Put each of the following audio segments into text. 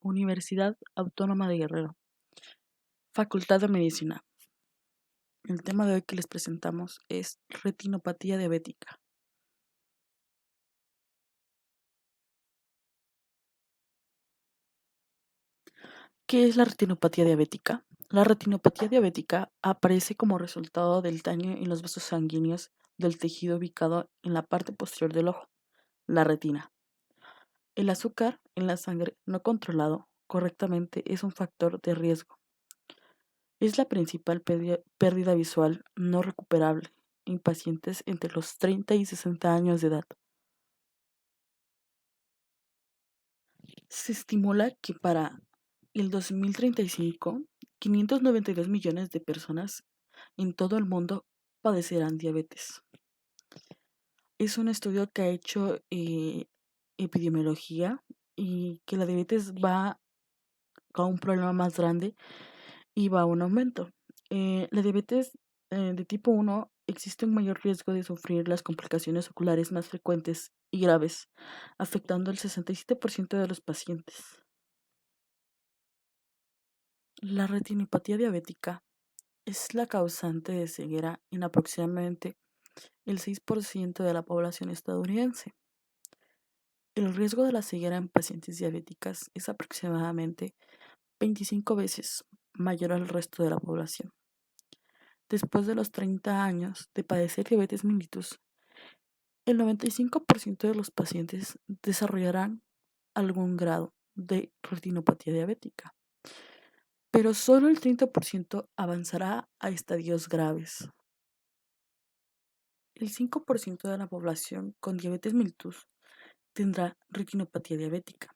Universidad Autónoma de Guerrero, Facultad de Medicina. El tema de hoy que les presentamos es retinopatía diabética. ¿Qué es la retinopatía diabética? La retinopatía diabética aparece como resultado del daño en los vasos sanguíneos del tejido ubicado en la parte posterior del ojo, la retina. El azúcar en la sangre no controlado correctamente es un factor de riesgo. Es la principal pérdida visual no recuperable en pacientes entre los 30 y 60 años de edad. Se estimula que para el 2035, 592 millones de personas en todo el mundo padecerán diabetes. Es un estudio que ha hecho epidemiología y que la diabetes va a un problema más grande y va a un aumento. La diabetes de tipo 1 existe un mayor riesgo de sufrir las complicaciones oculares más frecuentes y graves, afectando al 67% de los pacientes. La retinopatía diabética es la causante de ceguera en aproximadamente el 6% de la población estadounidense. El riesgo de la ceguera en pacientes diabéticas es aproximadamente 25 veces mayor al resto de la población. Después de los 30 años de padecer diabetes mellitus, el 95% de los pacientes desarrollarán algún grado de retinopatía diabética, pero solo el 30% avanzará a estadios graves. El 5% de la población con diabetes mellitus tendrá retinopatía diabética,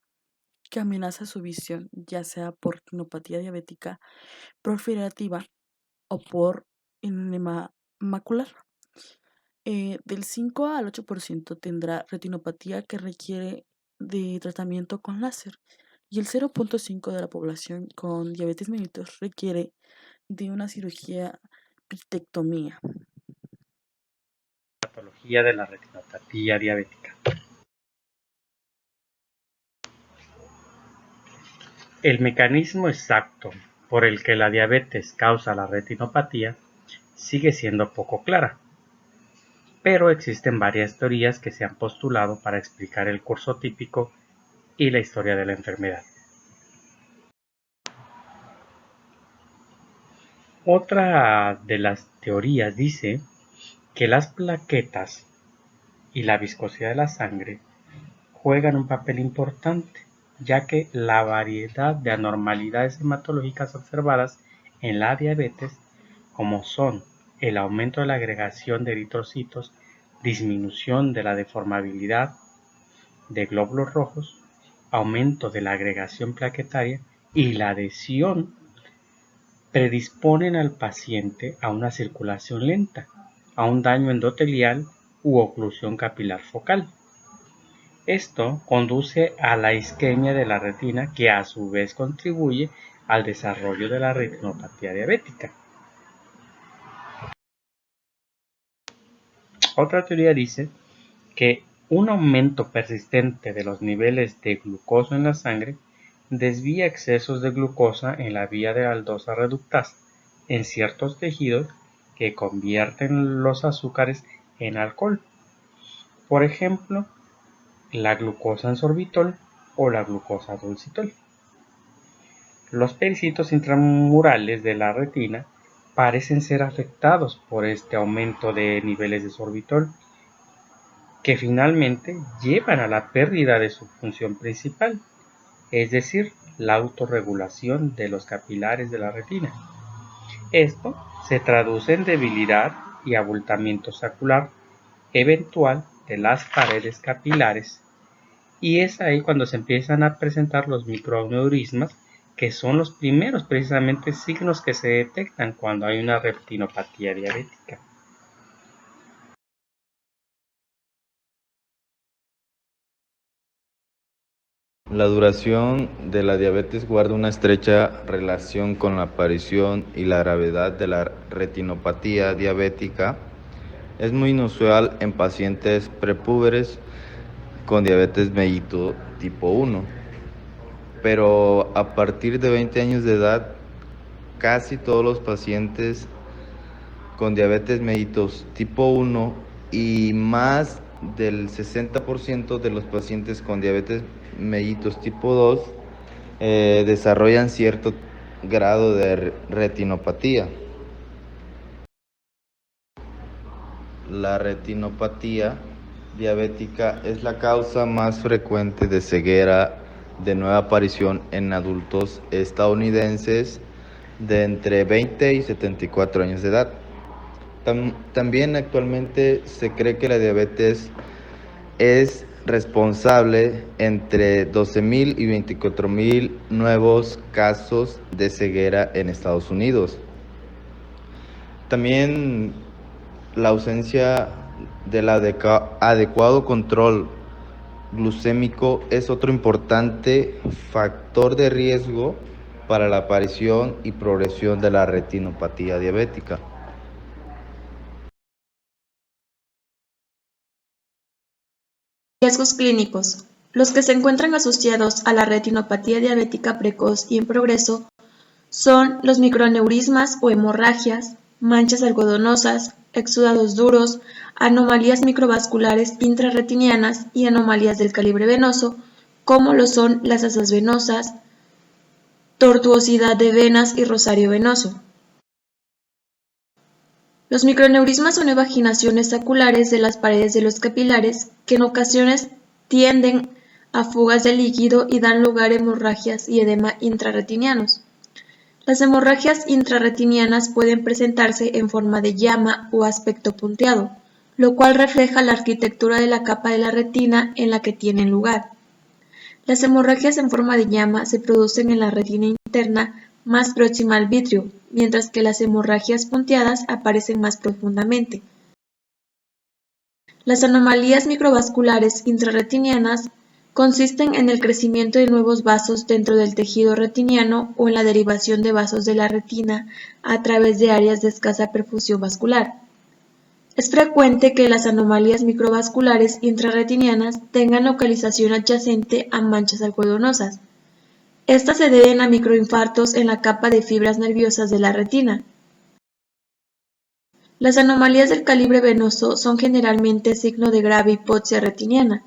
que amenaza su visión, ya sea por retinopatía diabética proliferativa o por enema macular. Del 5 al 8% tendrá retinopatía que requiere de tratamiento con láser y el 0.5% de la población con diabetes mellitus requiere de una cirugía vitrectomía. Patología de la retinopatía diabética. El mecanismo exacto por el que la diabetes causa la retinopatía sigue siendo poco clara, pero existen varias teorías que se han postulado para explicar el curso típico y la historia de la enfermedad. Otra de las teorías dice que las plaquetas y la viscosidad de la sangre juegan un papel importante, ya que la variedad de anormalidades hematológicas observadas en la diabetes, como son el aumento de la agregación de eritrocitos, disminución de la deformabilidad de glóbulos rojos, aumento de la agregación plaquetaria y la adhesión, predisponen al paciente a una circulación lenta, a un daño endotelial u oclusión capilar focal. Esto conduce a la isquemia de la retina, que a su vez contribuye al desarrollo de la retinopatía diabética. Otra teoría dice que un aumento persistente de los niveles de glucosa en la sangre desvía excesos de glucosa en la vía de aldosa reductasa en ciertos tejidos que convierten los azúcares en alcohol. Por ejemplo, la glucosa en sorbitol o la glucosa dulcitol. Los pericitos intramurales de la retina parecen ser afectados por este aumento de niveles de sorbitol, que finalmente llevan a la pérdida de su función principal, es decir, la autorregulación de los capilares de la retina. Esto se traduce en debilidad y abultamiento sacular eventual de las paredes capilares, y es ahí cuando se empiezan a presentar los microaneurismas, que son los primeros precisamente signos que se detectan cuando hay una retinopatía diabética. La duración de la diabetes guarda una estrecha relación con la aparición y la gravedad de la retinopatía diabética. Es muy inusual en pacientes prepúberes con diabetes mellitus tipo 1. pero a partir de 20 años de edad, casi todos los pacientes con diabetes mellitus tipo 1 y más del 60% de los pacientes con diabetes mellitus tipo 2 desarrollan cierto grado de retinopatía. La retinopatía diabética es la causa más frecuente de ceguera de nueva aparición en adultos estadounidenses de entre 20 y 74 años de edad. También actualmente se cree que la diabetes es responsable entre 12,000 y 24,000 nuevos casos de ceguera en Estados Unidos. También la ausencia del adecuado control glucémico es otro importante factor de riesgo para la aparición y progresión de la retinopatía diabética. Riesgos clínicos. Los que se encuentran asociados a la retinopatía diabética precoz y en progreso son los microaneurismas o hemorragias, manchas algodonosas, exudados duros, anomalías microvasculares intrarretinianas y anomalías del calibre venoso, como lo son las asas venosas, tortuosidad de venas y rosario venoso. Los microaneurismas son evaginaciones saculares de las paredes de los capilares que en ocasiones tienden a fugas de líquido y dan lugar a hemorragias y edema intrarretinianos. Las hemorragias intrarretinianas pueden presentarse en forma de llama o aspecto punteado, lo cual refleja la arquitectura de la capa de la retina en la que tienen lugar. Las hemorragias en forma de llama se producen en la retina interna más próxima al vitrio, mientras que las hemorragias punteadas aparecen más profundamente. Las anomalías microvasculares intrarretinianas consisten en el crecimiento de nuevos vasos dentro del tejido retiniano o en la derivación de vasos de la retina a través de áreas de escasa perfusión vascular. Es frecuente que las anomalías microvasculares intrarretinianas tengan localización adyacente a manchas algodonosas. Estas se deben a microinfartos en la capa de fibras nerviosas de la retina. Las anomalías del calibre venoso son generalmente signo de grave hipoxia retiniana.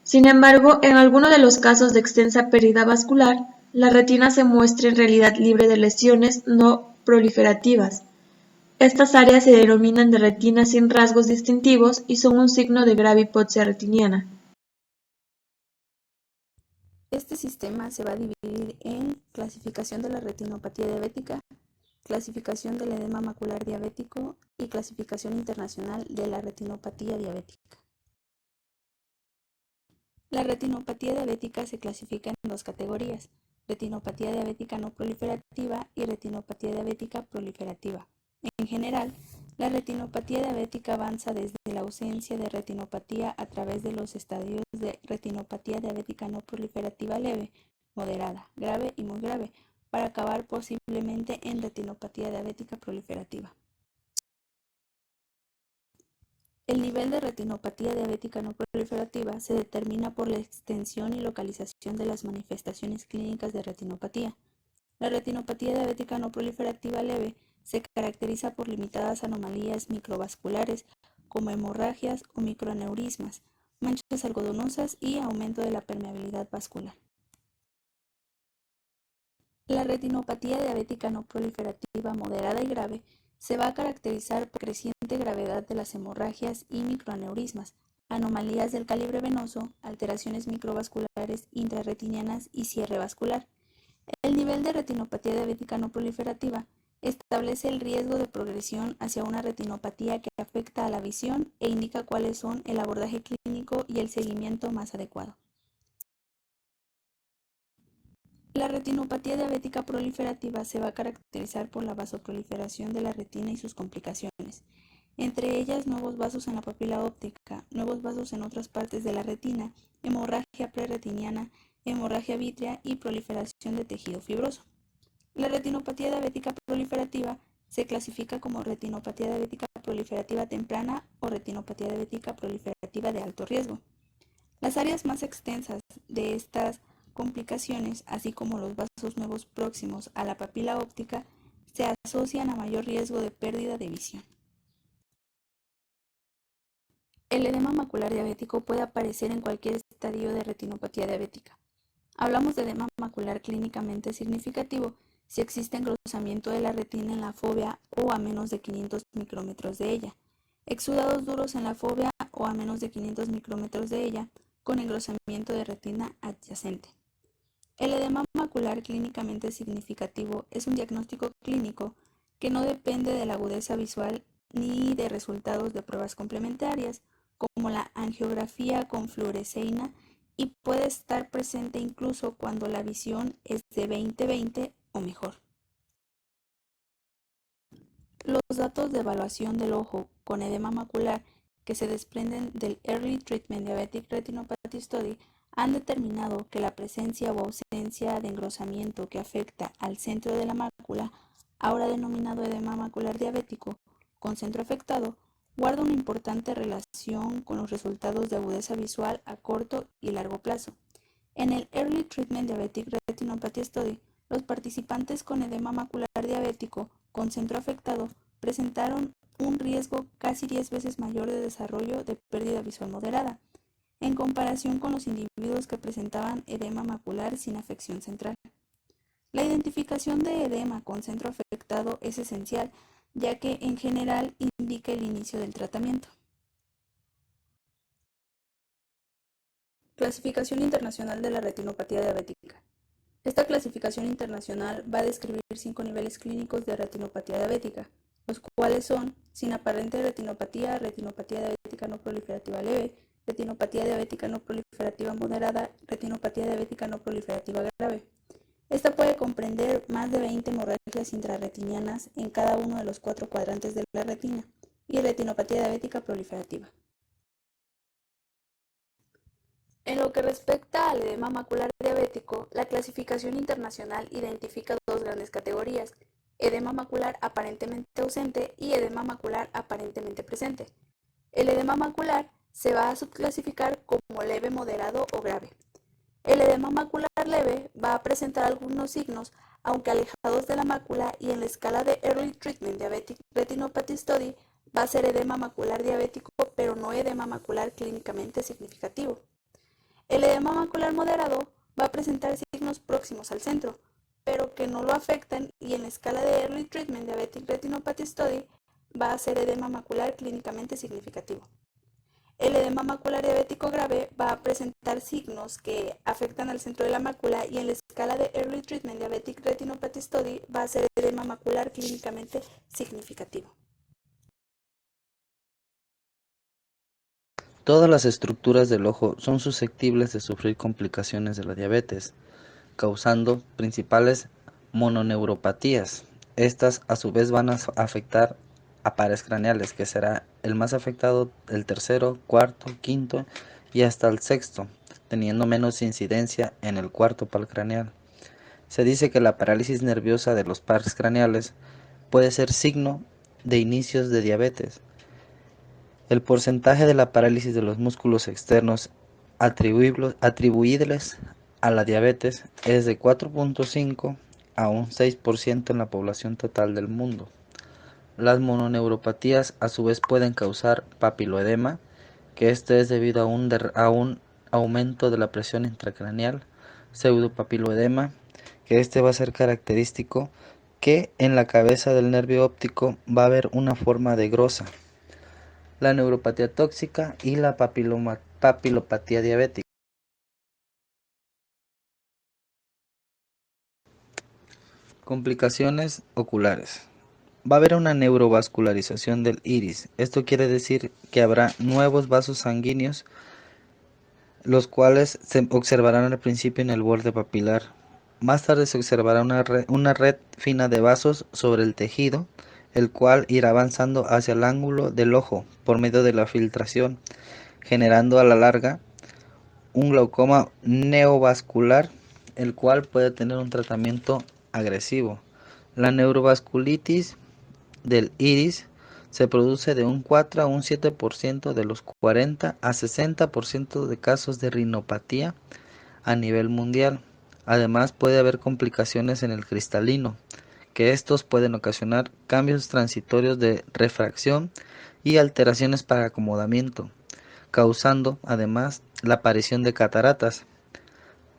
Sin embargo, en algunos de los casos de extensa pérdida vascular, la retina se muestra en realidad libre de lesiones no proliferativas. Estas áreas se denominan de retina sin rasgos distintivos y son un signo de grave hipoxia retiniana. Este sistema se va a dividir en clasificación de la retinopatía diabética, clasificación del edema macular diabético y clasificación internacional de la retinopatía diabética. La retinopatía diabética se clasifica en dos categorías: retinopatía diabética no proliferativa y retinopatía diabética proliferativa. En general, la retinopatía diabética avanza desde la ausencia de retinopatía a través de los estadios de retinopatía diabética no proliferativa leve, moderada, grave y muy grave, para acabar posiblemente en retinopatía diabética proliferativa. El nivel de retinopatía diabética no proliferativa se determina por la extensión y localización de las manifestaciones clínicas de retinopatía. La retinopatía diabética no proliferativa leve se caracteriza por limitadas anomalías microvasculares como hemorragias o microaneurismas, manchas algodonosas y aumento de la permeabilidad vascular. La retinopatía diabética no proliferativa moderada y grave se va a caracterizar por creciente gravedad de las hemorragias y microaneurismas, anomalías del calibre venoso, alteraciones microvasculares intrarretinianas y cierre vascular. El nivel de retinopatía diabética no proliferativa establece el riesgo de progresión hacia una retinopatía que afecta a la visión e indica cuáles son el abordaje clínico y el seguimiento más adecuado. La retinopatía diabética proliferativa se va a caracterizar por la vasoproliferación de la retina y sus complicaciones, entre ellas nuevos vasos en la papila óptica, nuevos vasos en otras partes de la retina, hemorragia preretiniana, hemorragia vítrea y proliferación de tejido fibroso. La retinopatía diabética proliferativa se clasifica como retinopatía diabética proliferativa temprana o retinopatía diabética proliferativa de alto riesgo. Las áreas más extensas de estas complicaciones, así como los vasos nuevos próximos a la papila óptica, se asocian a mayor riesgo de pérdida de visión. El edema macular diabético puede aparecer en cualquier estadio de retinopatía diabética. Hablamos de edema macular clínicamente significativo si existe engrosamiento de la retina en la fóvea o a menos de 500 micrómetros de ella, exudados duros en la fóvea o a menos de 500 micrómetros de ella, con engrosamiento de retina adyacente. El edema macular clínicamente significativo es un diagnóstico clínico que no depende de la agudeza visual ni de resultados de pruebas complementarias, como la angiografía con fluoresceína, y puede estar presente incluso cuando la visión es de 20/20 o mejor. Los datos de evaluación del ojo con edema macular que se desprenden del Early Treatment Diabetic Retinopathy Study han determinado que la presencia o ausencia de engrosamiento que afecta al centro de la mácula, ahora denominado edema macular diabético, con centro afectado, guarda una importante relación con los resultados de agudeza visual a corto y largo plazo. En el Early Treatment Diabetic Retinopathy Study, los participantes con edema macular diabético con centro afectado presentaron un riesgo casi 10 veces mayor de desarrollo de pérdida visual moderada, en comparación con los individuos que presentaban edema macular sin afección central. La identificación de edema con centro afectado es esencial, ya que en general indica el inicio del tratamiento. Clasificación Internacional de la Retinopatía Diabética. Esta clasificación internacional va a describir 5 niveles clínicos de retinopatía diabética, los cuales son sin aparente retinopatía, retinopatía diabética no proliferativa leve, retinopatía diabética no proliferativa moderada, retinopatía diabética no proliferativa grave. Esta puede comprender más de 20 hemorragias intrarretinianas en cada uno de los 4 cuadrantes de la retina y retinopatía diabética proliferativa. En lo que respecta al edema macular diabético, la clasificación internacional identifica 2 grandes categorías: edema macular aparentemente ausente y edema macular aparentemente presente. El edema macular se va a subclasificar como leve, moderado o grave. El edema macular leve va a presentar algunos signos, aunque alejados de la mácula, y en la escala de Early Treatment Diabetic Retinopathy Study va a ser edema macular diabético, pero no edema macular clínicamente significativo. El edema macular moderado va a presentar signos próximos al centro, pero que no lo afectan, y en la escala de Early Treatment Diabetic Retinopathy Study va a ser edema macular clínicamente significativo. El edema macular diabético grave va a presentar signos que afectan al centro de la mácula, y en la escala de Early Treatment Diabetic Retinopathy Study va a ser edema macular clínicamente significativo. Todas las estructuras del ojo son susceptibles de sufrir complicaciones de la diabetes, causando principales mononeuropatías. Estas a su vez van a afectar a pares craneales, que será el más afectado el tercero, cuarto, quinto y hasta el sexto, teniendo menos incidencia en el cuarto par craneal. Se dice que la parálisis nerviosa de los pares craneales puede ser signo de inicios de diabetes. El porcentaje de la parálisis de los músculos externos atribuibles a la diabetes es de 4.5 a un 6% en la población total del mundo. Las mononeuropatías a su vez pueden causar papiloedema, que esto es debido a un aumento de la presión intracraneal, pseudopapiloedema, que este va a ser característico que en la cabeza del nervio óptico va a haber una forma de grosa, la neuropatía tóxica y la papilopatía diabética. Complicaciones oculares. Va a haber una neurovascularización del iris. Esto quiere decir que habrá nuevos vasos sanguíneos, los cuales se observarán al principio en el borde papilar. Más tarde se observará una red fina de vasos sobre el tejido, el cual irá avanzando hacia el ángulo del ojo por medio de la filtración, generando a la larga un glaucoma neovascular, el cual puede tener un tratamiento agresivo. La neurovasculitis del iris se produce de un 4 a un 7% de los 40 a 60% de casos de rinopatía a nivel mundial. Además, puede haber complicaciones en el cristalino, que estos pueden ocasionar cambios transitorios de refracción y alteraciones para acomodamiento, causando además la aparición de cataratas.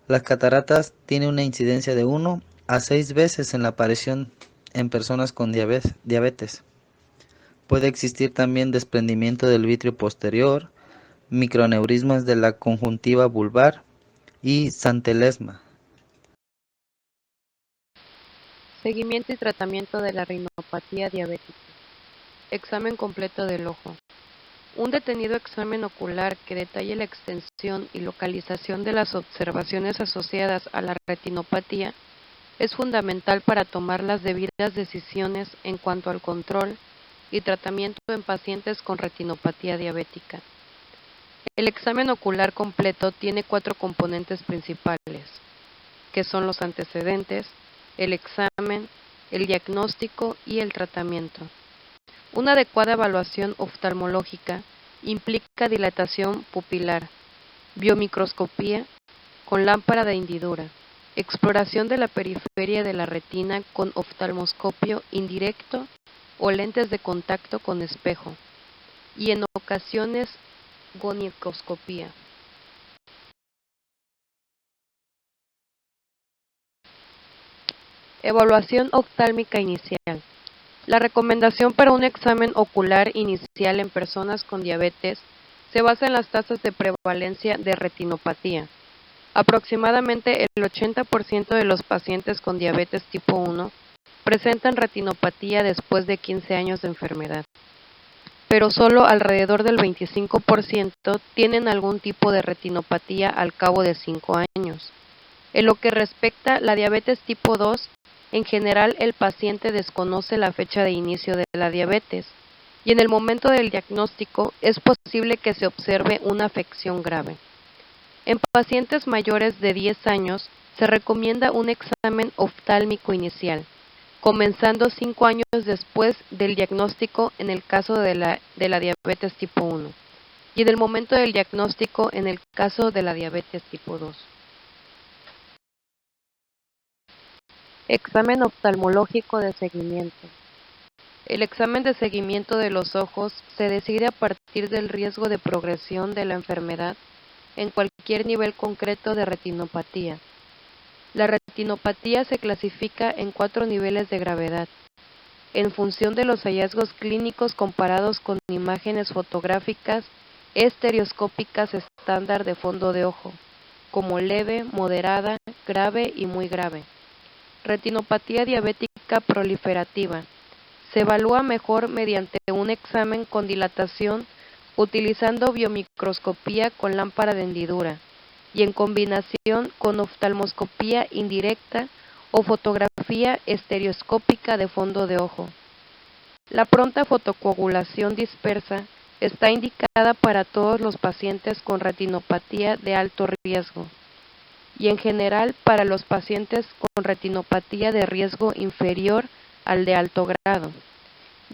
Las cataratas tienen una incidencia de 1 a 6 veces en la aparición en personas con diabetes. Puede existir también desprendimiento del vitrio posterior, microaneurismas de la conjuntiva vulvar y santelesma. Seguimiento y tratamiento de la retinopatía diabética. Examen completo del ojo. Un detenido examen ocular que detalle la extensión y localización de las observaciones asociadas a la retinopatía es fundamental para tomar las debidas decisiones en cuanto al control y tratamiento en pacientes con retinopatía diabética. El examen ocular completo tiene 4 componentes principales, que son los antecedentes, el examen, el diagnóstico y el tratamiento. Una adecuada evaluación oftalmológica implica dilatación pupilar, biomicroscopía con lámpara de hendidura, exploración de la periferia de la retina con oftalmoscopio indirecto o lentes de contacto con espejo, y en ocasiones gonioscopía. Evaluación oftálmica inicial. La recomendación para un examen ocular inicial en personas con diabetes se basa en las tasas de prevalencia de retinopatía. Aproximadamente el 80% de los pacientes con diabetes tipo 1 presentan retinopatía después de 15 años de enfermedad, pero solo alrededor del 25% tienen algún tipo de retinopatía al cabo de 5 años. En lo que respecta a la diabetes tipo 2, en general el paciente desconoce la fecha de inicio de la diabetes y en el momento del diagnóstico es posible que se observe una afección grave. En pacientes mayores de 10 años se recomienda un examen oftálmico inicial, comenzando 5 años después del diagnóstico en el caso de la diabetes tipo 1 y en el momento del diagnóstico en el caso de la diabetes tipo 2. Examen oftalmológico de seguimiento. El examen de seguimiento de los ojos se decide a partir del riesgo de progresión de la enfermedad en cualquier nivel concreto de retinopatía. La retinopatía se clasifica en 4 niveles de gravedad, en función de los hallazgos clínicos comparados con imágenes fotográficas estereoscópicas estándar de fondo de ojo, como leve, moderada, grave y muy grave. Retinopatía diabética proliferativa. Se evalúa mejor mediante un examen con dilatación utilizando biomicroscopía con lámpara de hendidura y en combinación con oftalmoscopía indirecta o fotografía estereoscópica de fondo de ojo. La pronta fotocoagulación dispersa está indicada para todos los pacientes con retinopatía de alto riesgo y en general para los pacientes con retinopatía de riesgo inferior al de alto grado,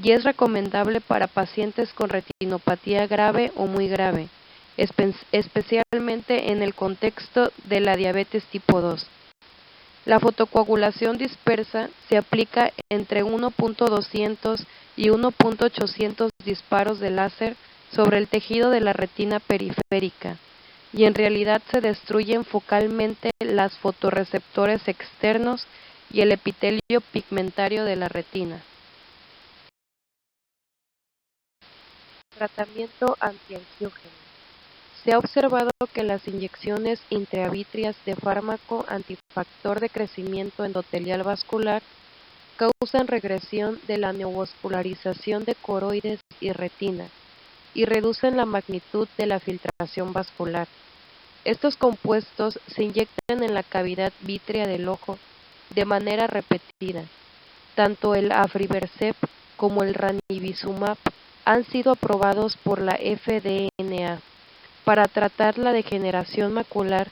y es recomendable para pacientes con retinopatía grave o muy grave, especialmente en el contexto de la diabetes tipo 2. La fotocoagulación dispersa se aplica entre 1.200 y 1.800 disparos de láser sobre el tejido de la retina periférica, y en realidad se destruyen focalmente los fotorreceptores externos y el epitelio pigmentario de la retina. Tratamiento antiangiógeno. Se ha observado que las inyecciones intravítreas de fármaco antifactor de crecimiento endotelial vascular causan regresión de la neovascularización de coroides y retina y reducen la magnitud de la filtración vascular. Estos compuestos se inyectan en la cavidad vítrea del ojo de manera repetida. Tanto el aflibercept como el ranibizumab han sido aprobados por la FDA para tratar la degeneración macular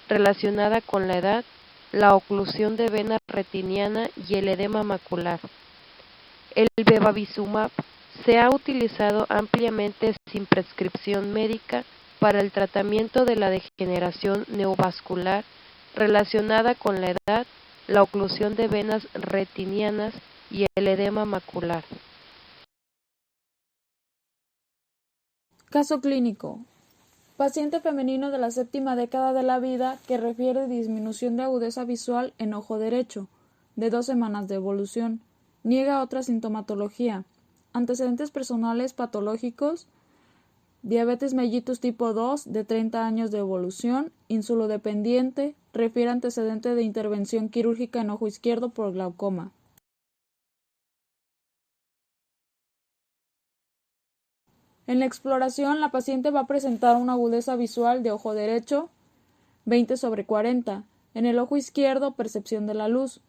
relacionada con la edad, la oclusión de vena retiniana y el edema macular. El bevacizumab se ha utilizado ampliamente sin prescripción médica para el tratamiento de la degeneración neovascular relacionada con la edad, la oclusión de venas retinianas y el edema macular. Caso clínico. Paciente femenino de la 7ª década de la vida que refiere disminución de agudeza visual en ojo derecho, de 2 semanas de evolución. Niega otra sintomatología. Antecedentes personales patológicos: diabetes mellitus tipo 2 de 30 años de evolución, insulodependiente, refiere antecedente de intervención quirúrgica en ojo izquierdo por glaucoma. En la exploración, la paciente va a presentar una agudeza visual de ojo derecho 20/40, en el ojo izquierdo percepción de la luz,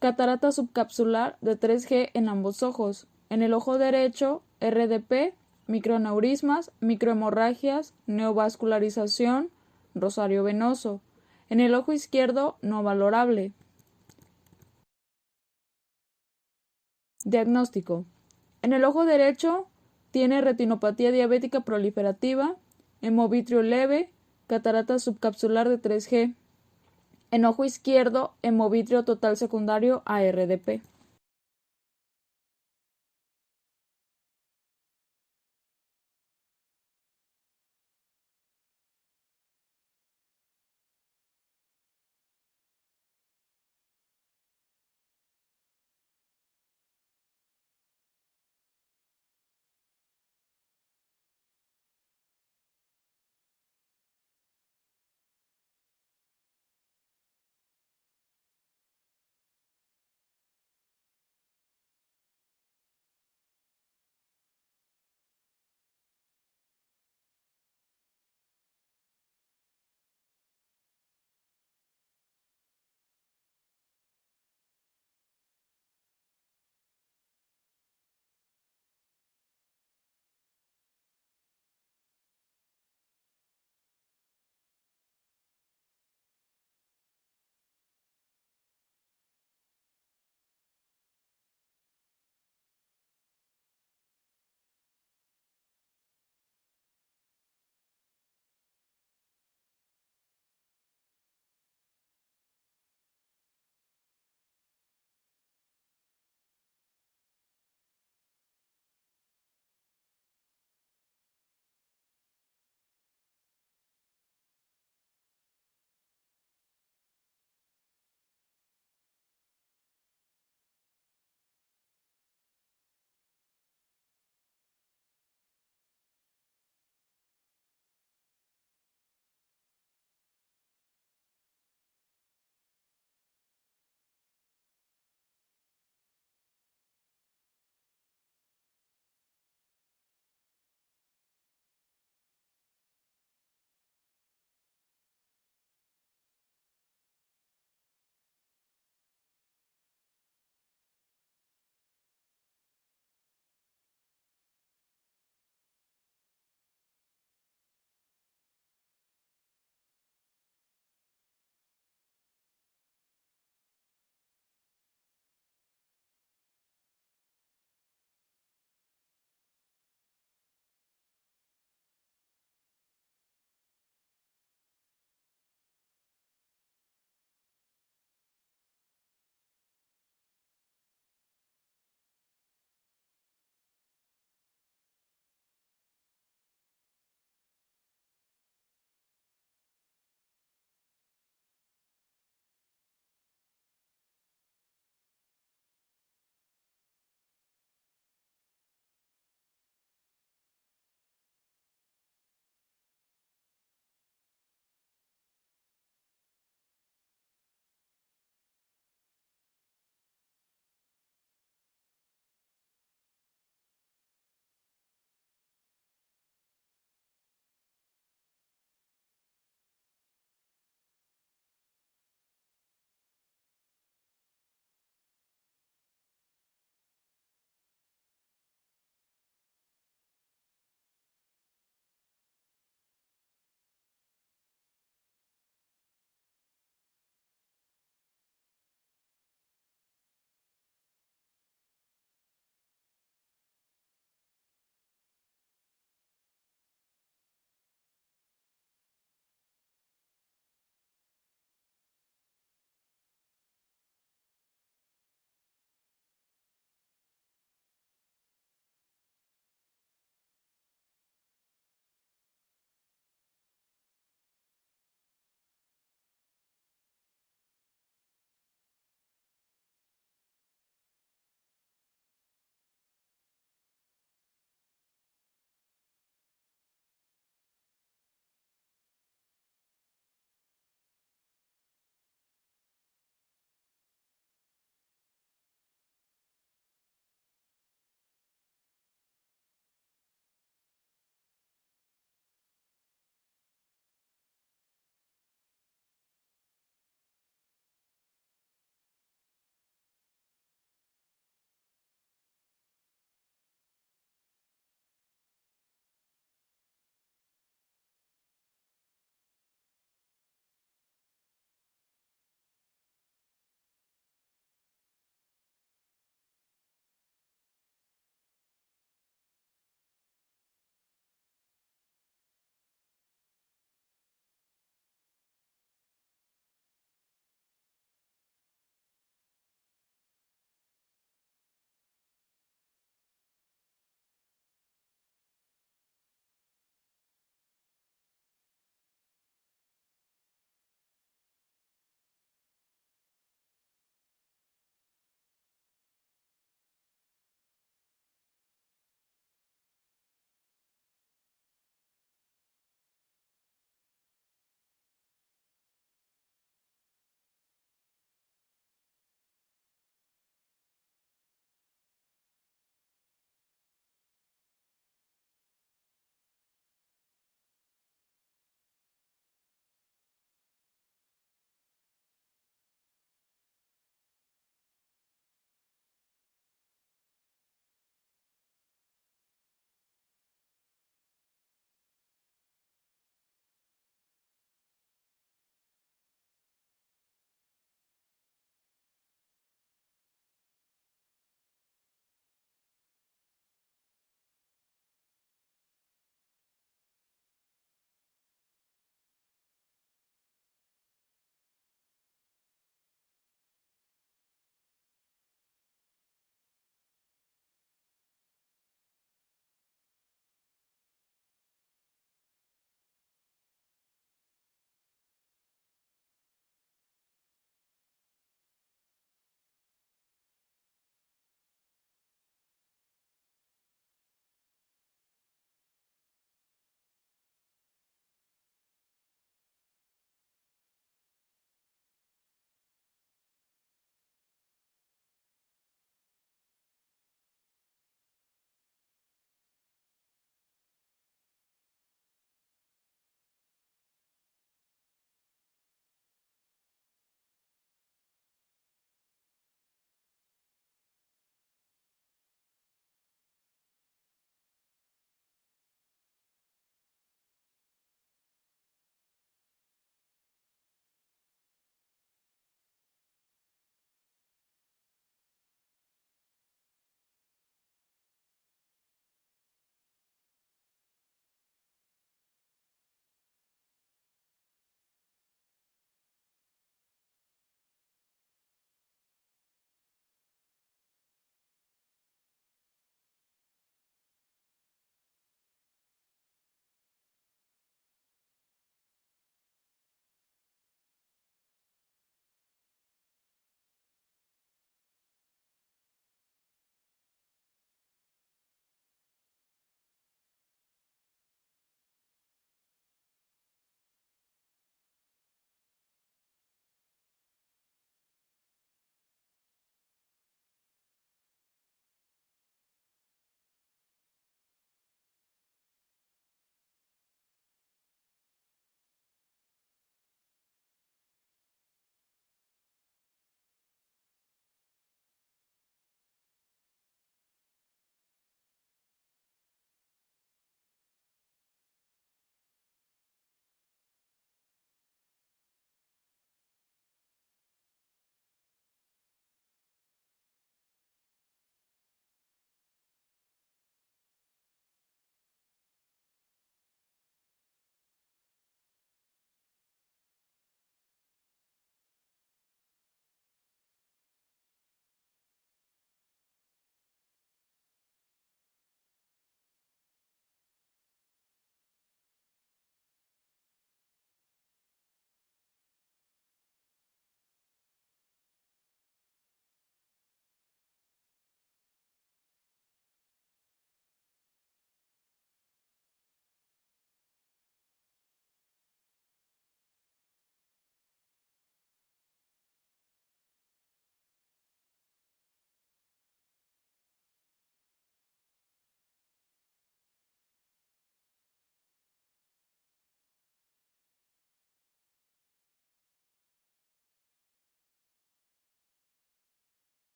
catarata subcapsular de 3G en ambos ojos, en el ojo derecho RDP, microneurismas, microhemorragias, neovascularización, rosario venoso, en el ojo izquierdo no valorable. Diagnóstico: en el ojo derecho tiene retinopatía diabética proliferativa, hemovitrio leve, catarata subcapsular de 3G. En ojo izquierdo, hemovitrio total secundario a RDP.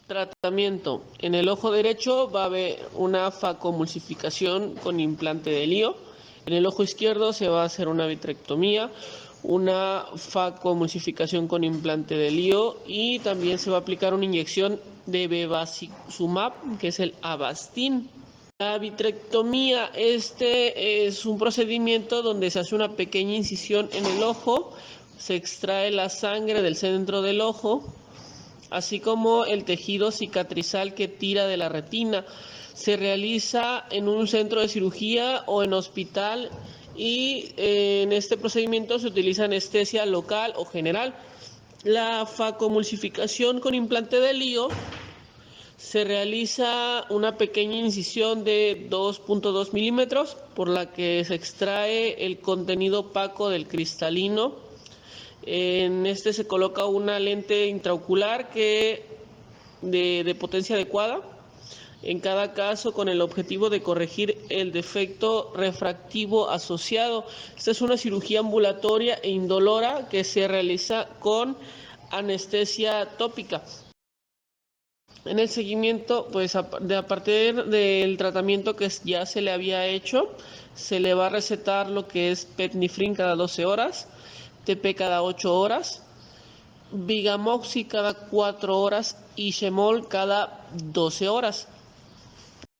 Tratamiento. En el ojo derecho va a haber una facomulsificación con implante de lío. En el ojo izquierdo se va a hacer una vitrectomía, una facomulsificación con implante de lío y también se va a aplicar una inyección de bevacizumab, que es el Avastin. La vitrectomía, es un procedimiento donde se hace una pequeña incisión en el ojo, se extrae la sangre del centro del ojo, así como el tejido cicatrizal que tira de la retina. Se realiza en un centro de cirugía o en hospital y en este procedimiento se utiliza anestesia local o general. La facomulsificación con implante de lío se realiza una pequeña incisión de 2.2 milímetros por la que se extrae el contenido opaco del cristalino. En este se coloca una lente intraocular de potencia adecuada, en cada caso con el objetivo de corregir el defecto refractivo asociado. Esta es una cirugía ambulatoria e indolora que se realiza con anestesia tópica. En el seguimiento, pues a partir del tratamiento que ya se le había hecho, se le va a recetar lo que es Petnifrin cada 12 horas, TP cada 8 horas, Vigamoxi cada 4 horas y Shemol cada 12 horas.